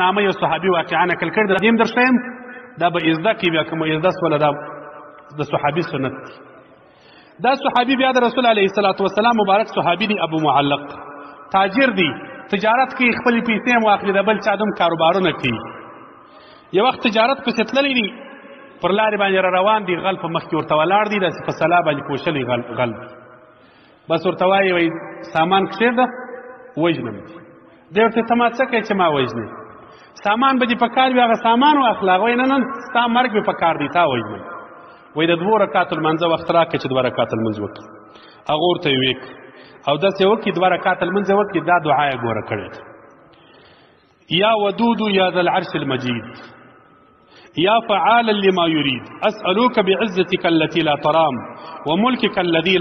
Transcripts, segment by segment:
نامه یو صحابي واقعا نقل کړی د دې درښیم دا به ازده کې بیا کوم ازده سوله دا د صحابي سنت دا صحابي بیا د رسول علیه الصلاة والسلام مبارک صحابي دی ابو معلق تاجر دی تجارت کې خپل پیسې هم واخلي د بل چا دوم کاروبارونه کوي یو وخت تجارت پسې تللی دی پر لارې باندې را روان دي غل په مخ کې ورته ولاړ دي داسې په سلا باندې پوښلي غل بس ورته وایي وایي سامان کښېږده وژنم دی ورته ته ما څه کوې چې ما وژنې سامان به دې په کار وي هغه سامان واخله هغه وایي نه نه ستا مرګ مې په کار دی تا وژنم وایي د 2 رکعاتو لمانځه وخت راکړه چې 2 رکعاته لمونځ وکړي هغه ورته یې وکړي او داسې وکړي 2 رکعاته لمونځ یې وکړي دا دعا یې ګوره کړې یا ودود یا ذا العرش المجید يا فعالا لما يريد أسألوك بعزتك التي لا ترام وملكك الذي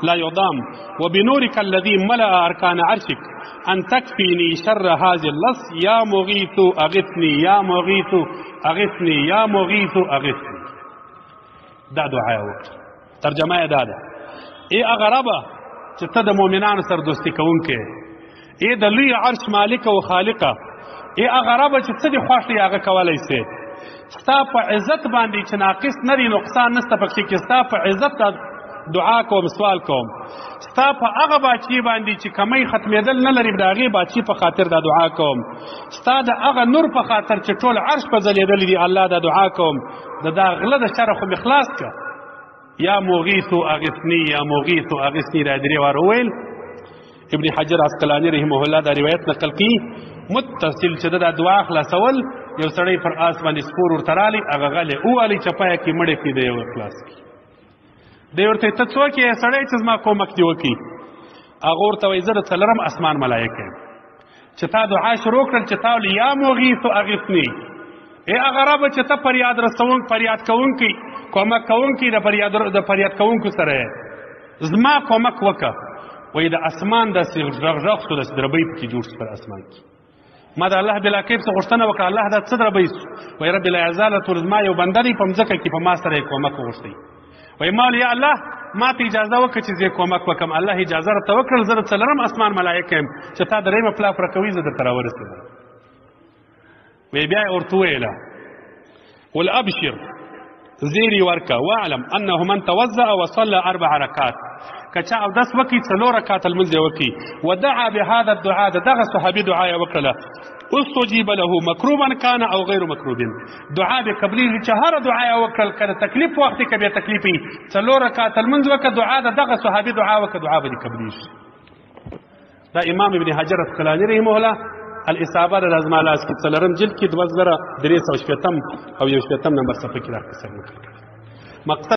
لا يضام وبنورك الذي ملأ أركان عرشك أن تكفيني شر هذه اللص يا مغيث أغثني يا مغيث أغثني يا مغيث أغثني دا دعاء وقت ترجمه دا ده اي اغربه چې ته د مؤمنانو سره دوستي کوونکې اي د لوی عرش مالک او خالقه اي اغربه چې څه دي خوښ دی هغه کولی سي ستا په عزت باندې چې ناقص نه دی نقصان نسته پکې کې ستا په عزت دعا کوم سوال کوم ستا په هغه باچی باندې چې کمی ختمېدل نه لري د هغې باچی په خاطر دا دعا کوم ستا د هغه نور په خاطر چې ټول عرش په ځلېدلی دی الله دا دعا کوم د دا غله د شر خو مې خلاص که یا مغیث اغثني یا مغیث اغثني دا 3 واره وویل ابن حجر عسقلاني رحمه الله دا روایت نقل کی متصل چې دا دعا خلاصول یو سړی پر آس باندې سپور ورته رالی هغه غلی ووالي چپایه کې مړې کړي دی خلاص کړي دی ورته ته څوک یې سړی چې زما کومک دې وکړي هغه ورته وایي زه د 4 اسمان ملایکه یم چې تا دعا شروع کړل چې تا ویل یا مغیث اغثني ای هغه ربه چې ته فریاد کوونکی کومک کوونکی د فریاد کوونکو سره زما کومک وکړه وایي د اسمان داسې غږ شو داسې دربۍ پکې جوړ شو پر اسمان کې ما د الله بلا کیف څه غوښتنه وکړه الله دا څه دربۍ شو وایي رب العزاله ټول زما یو بنده دی په مځکه کې په ما سره یې کومک وغوښتی وایي ما یا الله ما ته اجازه وکړه چې زه کومک وکړم الله اجازه راته وکړل زه د 4 اسمان ملایکه یم چې تا درېیمه پلاف راکوي زه درته راورسېدم وایي بیا یې ورته وویله قل ابشر زیری ورکه واعلم انه من توضأ وصلى 4 رکعات کچا او داس وکي 4 رکعات المنځ وکي ودعا بهذا الدعاء دغه صحابي دعا وکړه استجيب له مكروبا كان او غير مكروب دعاء بقبلي چې هر دعا وکړل کړه تکلیف وخت کې به تکلیفي 4 رکعات المنځ وکړه دعا دغه صحابي دعا وکړه دعا به قبلي دا امام ابن حجر عسقلاني رحمه الله الاصابه د ازمالاس کې 4 جلد کې 2380 او 180 نمبر صفحه کې راځي مقصد